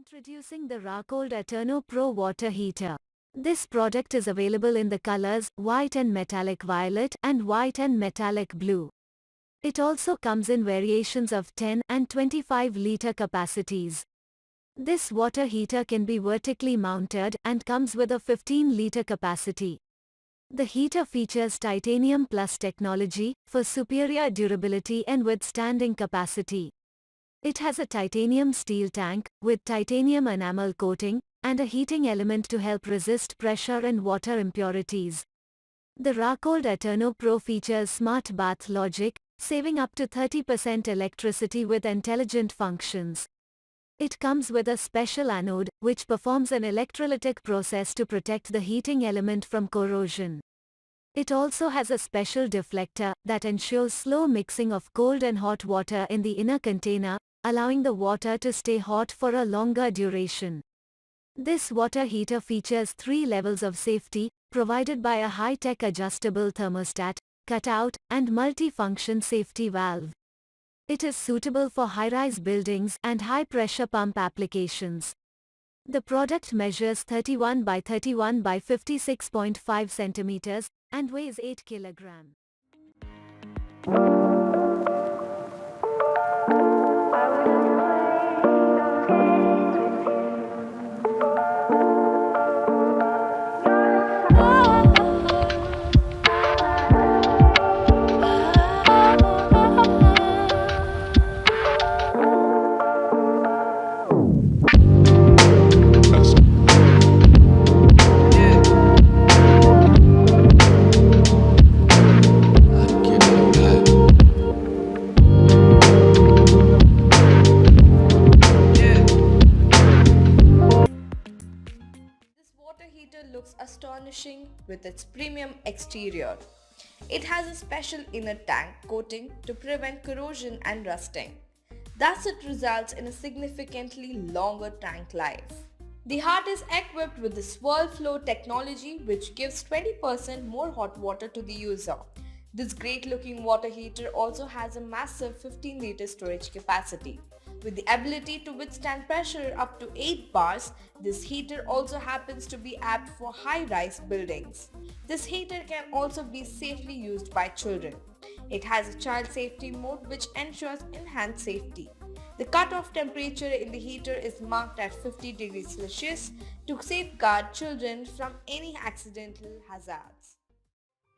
Introducing the Racold Eterno Pro Water Heater. This product is available in the colors white and metallic violet and white and metallic blue. It also comes in variations of 10 and 25-liter capacities. This water heater can be vertically mounted and comes with a 15-liter capacity. The heater features titanium plus technology for superior durability and withstanding capacity. It has a titanium steel tank with titanium enamel coating and a heating element to help resist pressure and water impurities. The Racold Eterno Pro features smart bath logic, saving up to 30% electricity with intelligent functions. It comes with a special anode, which performs an electrolytic process to protect the heating element from corrosion. It also has a special deflector that ensures slow mixing of cold and hot water in the inner container, allowing the water to stay hot for a longer duration. This water heater features 3 levels of safety, provided by a high-tech adjustable thermostat, cutout, and multi-function safety valve. It is suitable for high-rise buildings and high-pressure pump applications. The product measures 31 by 31 by 56.5 centimeters and weighs 8 kilograms. Looks astonishing with its premium exterior. It has a special inner tank coating to prevent corrosion and rusting. Thus it results in a significantly longer tank life. The heart is equipped with the swirl flow technology, which gives 20% more hot water to the user. This great looking water heater also has a massive 15-liter storage capacity. With the ability to withstand pressure up to 8 bars, this heater also happens to be apt for high-rise buildings. This heater can also be safely used by children. It has a child safety mode which ensures enhanced safety. The cutoff temperature in the heater is marked at 50 degrees Celsius to safeguard children from any accidental hazards.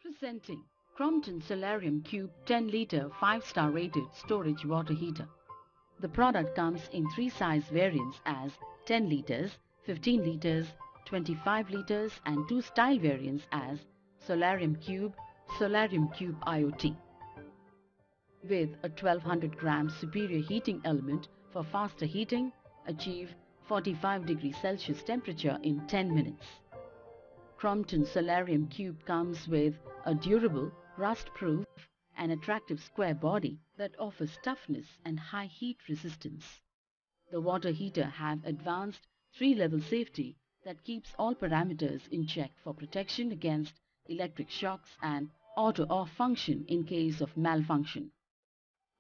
Presenting Crompton Solarium Cube 10-liter 5-star rated storage water heater. The product comes in 3 size variants as 10 liters, 15 liters, 25 liters and 2 style variants as Solarium Cube IoT. With a 1200 grams superior heating element for faster heating, achieve 45 degrees Celsius temperature in 10 minutes. Crompton Solarium Cube comes with a durable, rust-proof and attractive square body that offers toughness and high heat resistance. The water heater have advanced 3-level safety that keeps all parameters in check for protection against electric shocks and auto-off function in case of malfunction.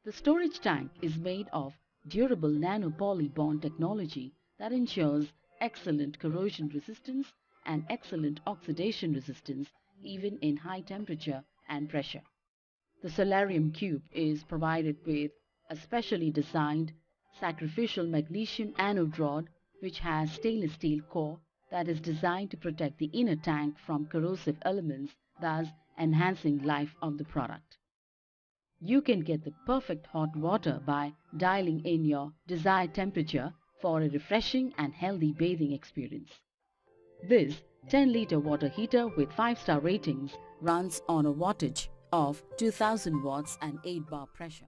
The storage tank is made of durable nano-poly bond technology that ensures excellent corrosion resistance and excellent oxidation resistance even in high temperature and pressure. The Solarium Cube is provided with a specially designed sacrificial magnesium anode rod which has stainless steel core that is designed to protect the inner tank from corrosive elements, thus enhancing life of the product. You can get the perfect hot water by dialing in your desired temperature for a refreshing and healthy bathing experience. This 10-liter water heater with 5-star ratings runs on a wattage of 2000 watts and 8 bar pressure.